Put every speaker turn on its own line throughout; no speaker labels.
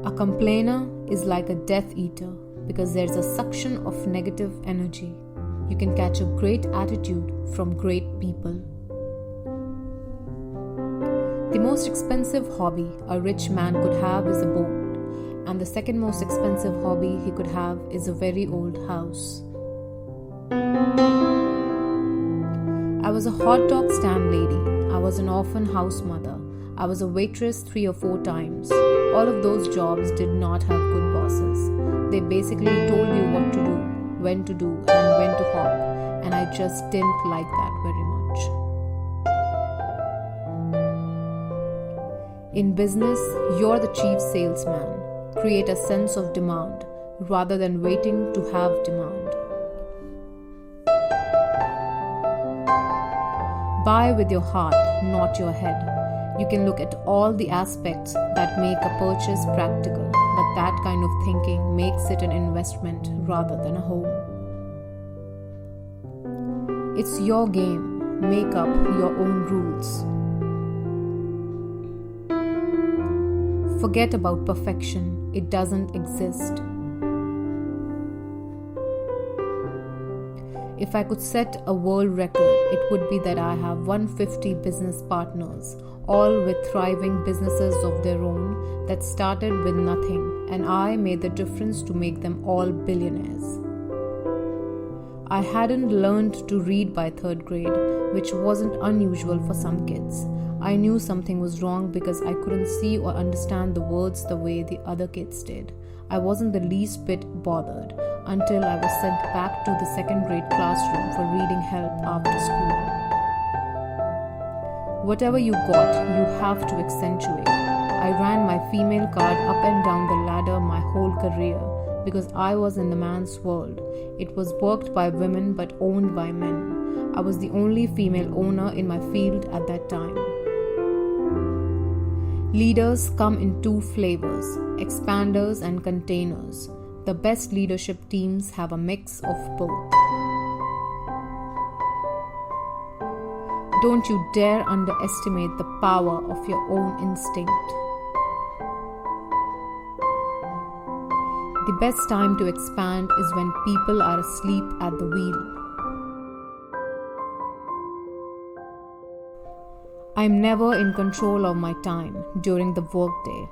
A complainer is like a Death Eater because there's a suction of negative energy. You can catch a great attitude from great people. The most expensive hobby a rich man could have is a boat, and the second most expensive hobby he could have is a very old house. I was a hot dog stand lady. I was an orphan house mother. I was a waitress 3 or 4 times. All of those jobs did not have good bosses. They basically told you what to do, when to do, and when to hop, and I just didn't like that very much. In business, you're the chief salesman. Create a sense of demand rather than waiting to have demand. Buy with your heart, not your head. You can look at all the aspects that make a purchase practical, but that kind of thinking makes it an investment rather than a home. It's your game. Make up your own rules. Forget about perfection. It doesn't exist. If I could set a world record, it would be that I have 150 business partners, all with thriving businesses of their own that started with nothing, and I made the difference to make them all billionaires. I hadn't learned to read by 3rd grade, which wasn't unusual for some kids. I knew something was wrong because I couldn't see or understand the words the way the other kids did. I wasn't the least bit bothered until I was sent back to the 2nd grade classroom for reading help after school. Whatever you got, you have to accentuate. I ran my female card up and down the ladder my whole career because I was in the man's world. It was worked by women but owned by men. I was the only female owner in my field at that time. Leaders come in 2 flavors, expanders and containers. The best leadership teams have a mix of both. Don't you dare underestimate the power of your own instinct. The best time to expand is when people are asleep at the wheel. I'm never in control of my time during the workday.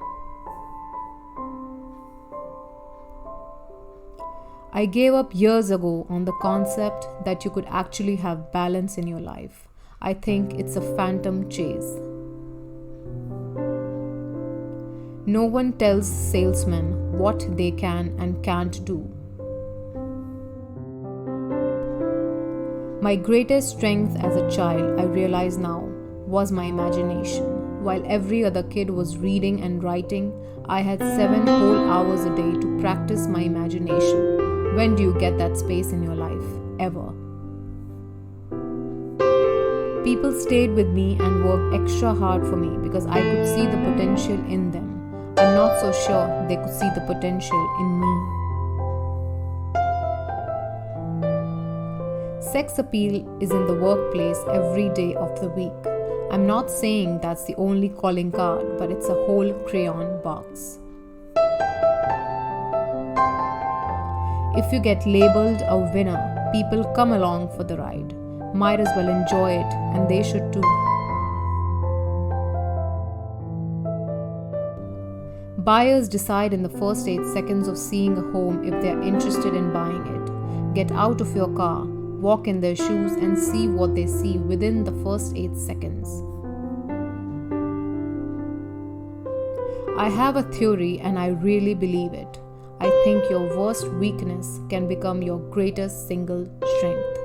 I gave up years ago on the concept that you could actually have balance in your life. I think it's a phantom chase. No one tells salesmen what they can and can't do. My greatest strength as a child, I realize now, was my imagination. While every other kid was reading and writing, I had 7 whole hours a day to practice my imagination. When do you get that space in your life? Ever? People stayed with me and worked extra hard for me because I could see the potential in them. I'm not so sure they could see the potential in me. Sex appeal is in the workplace every day of the week. I'm not saying that's the only calling card, but it's a whole crayon box. If you get labeled a winner, people come along for the ride. Might as well enjoy it, and they should too. Buyers decide in the first 8 seconds of seeing a home if they are interested in buying it. Get out of your car, walk in their shoes, and see what they see within the first 8 seconds. I have a theory and I really believe it. I think your worst weakness can become your greatest single strength.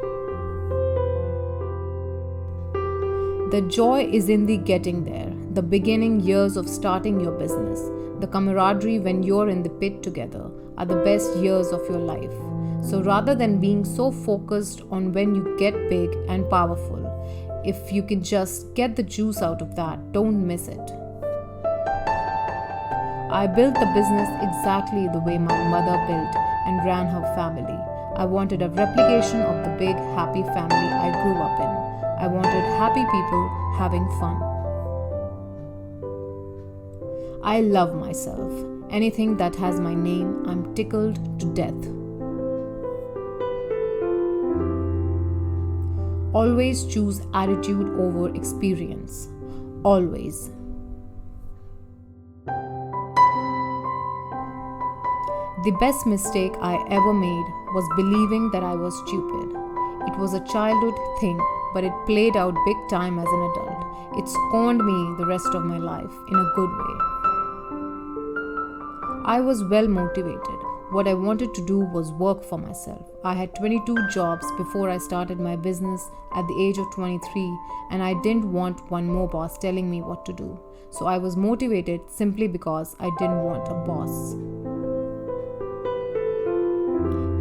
The joy is in the getting there, the beginning years of starting your business. The camaraderie when you're in the pit together are the best years of your life. So rather than being so focused on when you get big and powerful, if you can just get the juice out of that, don't miss it. I built the business exactly the way my mother built and ran her family. I wanted a replication of the big, happy family I grew up in. I wanted happy people having fun. I love myself. Anything that has my name, I'm tickled to death. Always choose attitude over experience. Always. The best mistake I ever made was believing that I was stupid. It was a childhood thing, but it played out big time as an adult. It scorned me the rest of my life in a good way. I was well motivated. What I wanted to do was work for myself. I had 22 jobs before I started my business at the age of 23, and I didn't want one more boss telling me what to do. So I was motivated simply because I didn't want a boss.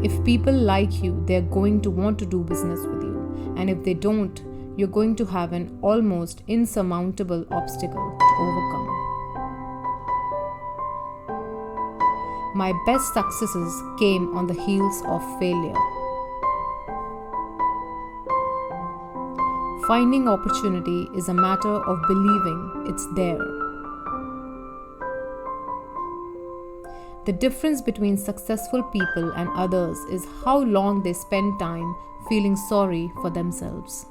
If people like you, they're going to want to do business with you. And if they don't, you're going to have an almost insurmountable obstacle to overcome. My best successes came on the heels of failure. Finding opportunity is a matter of believing it's there. The difference between successful people and others is how long they spend time feeling sorry for themselves.